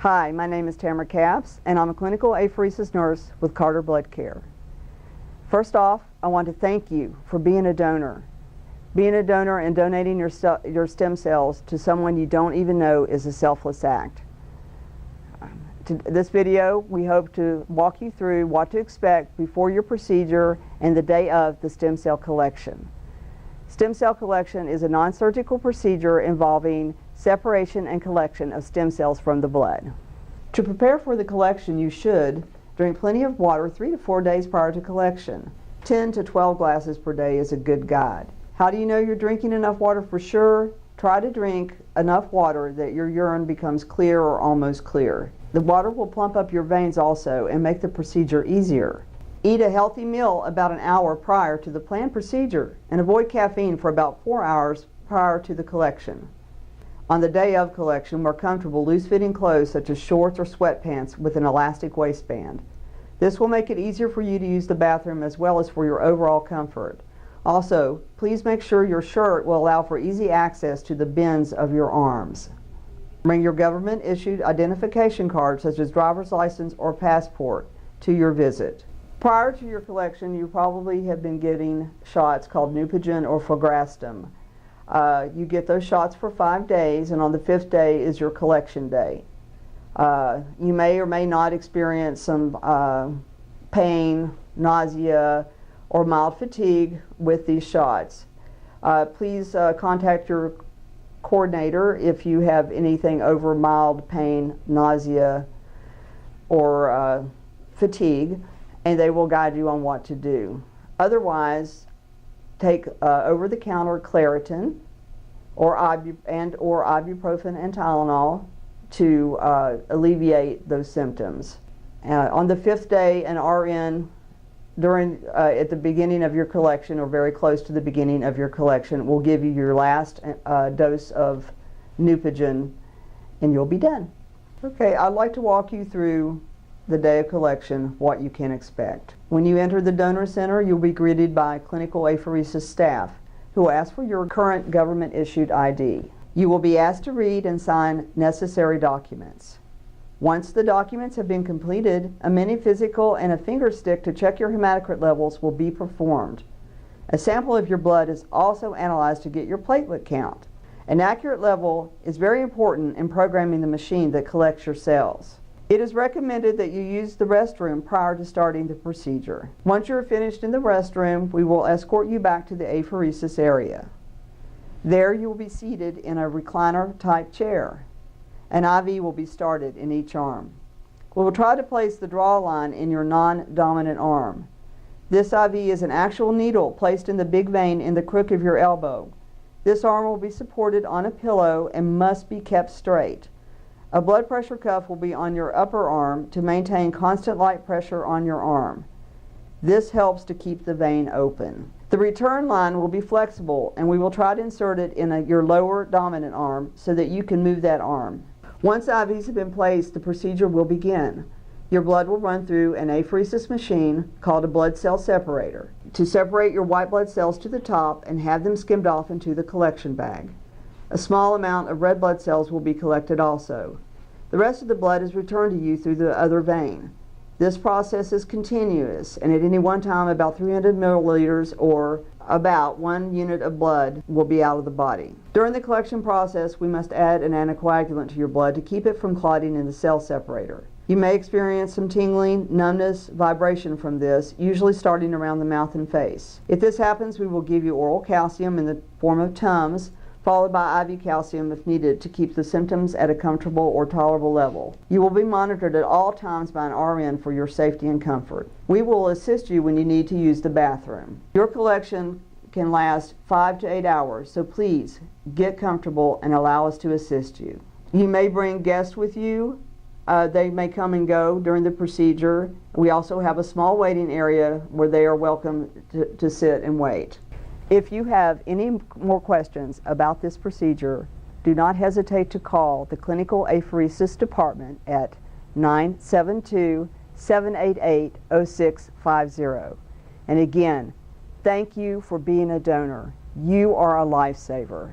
Hi, my name is Tamara Capps, and I'm a clinical apheresis nurse with Carter BloodCare. First off, I want to thank you for being a donor. Being a donor and donating your stem cells to someone you don't even know is a selfless act. This video, we hope to walk you through what to expect before your procedure and the day of the stem cell collection. Stem cell collection is a non-surgical procedure involving separation and collection of stem cells from the blood. To prepare for the collection, you should drink plenty of water 3 to 4 days prior to collection. 10 to 12 glasses per day is a good guide. How do you know you're drinking enough water for sure? Try to drink enough water that your urine becomes clear or almost clear. The water will plump up your veins also and make the procedure easier. Eat a healthy meal about an hour prior to the planned procedure and avoid caffeine for about 4 hours prior to the collection. On the day of collection, wear comfortable loose-fitting clothes such as shorts or sweatpants with an elastic waistband. This will make it easier for you to use the bathroom as well as for your overall comfort. Also, please make sure your shirt will allow for easy access to the bends of your arms. Bring your government-issued identification card such as driver's license or passport to your visit. Prior to your collection, you probably have been getting shots called Neupogen or Filgrastim. You get those shots for 5 days, and on the 5th day is your collection day. You may or may not experience some pain, nausea, or mild fatigue with these shots. Please contact your coordinator if you have anything over mild pain, nausea, or fatigue, and they will guide you on what to do. Otherwise, take over-the-counter Claritin or ibuprofen and Tylenol to alleviate those symptoms. On the 5th day, an RN at the beginning of your collection or very close to the beginning of your collection will give you your last dose of Neupogen and you'll be done. Okay, I'd like to walk you through the day of collection, what you can expect. When you enter the donor center, you'll be greeted by clinical apheresis staff who will ask for your current government-issued ID. You will be asked to read and sign necessary documents. Once the documents have been completed, a mini physical and a finger stick to check your hematocrit levels will be performed. A sample of your blood is also analyzed to get your platelet count. An accurate level is very important in programming the machine that collects your cells. It is recommended that you use the restroom prior to starting the procedure. Once you are finished in the restroom, we will escort you back to the apheresis area. There you will be seated in a recliner-type chair. An IV will be started in each arm. We will try to place the draw line in your non-dominant arm. This IV is an actual needle placed in the big vein in the crook of your elbow. This arm will be supported on a pillow and must be kept straight. A blood pressure cuff will be on your upper arm to maintain constant light pressure on your arm. This helps to keep the vein open. The return line will be flexible and we will try to insert it in your lower dominant arm so that you can move that arm. Once IVs have been placed, the procedure will begin. Your blood will run through an apheresis machine called a blood cell separator to separate your white blood cells to the top and have them skimmed off into the collection bag. A small amount of red blood cells will be collected also. The rest of the blood is returned to you through the other vein. This process is continuous, and at any one time about 300 milliliters or about 1 unit of blood will be out of the body. During the collection process, we must add an anticoagulant to your blood to keep it from clotting in the cell separator. You may experience some tingling, numbness, vibration from this, usually starting around the mouth and face. If this happens, we will give you oral calcium in the form of Tums, followed by IV calcium if needed to keep the symptoms at a comfortable or tolerable level. You will be monitored at all times by an RN for your safety and comfort. We will assist you when you need to use the bathroom. Your collection can last 5 to 8 hours, so please get comfortable and allow us to assist you. You may bring guests with you. They may come and go during the procedure. We also have a small waiting area where they are welcome to sit and wait. If you have any more questions about this procedure, do not hesitate to call the Clinical Apheresis Department at 972-788-0650. And again, thank you for being a donor. You are a lifesaver.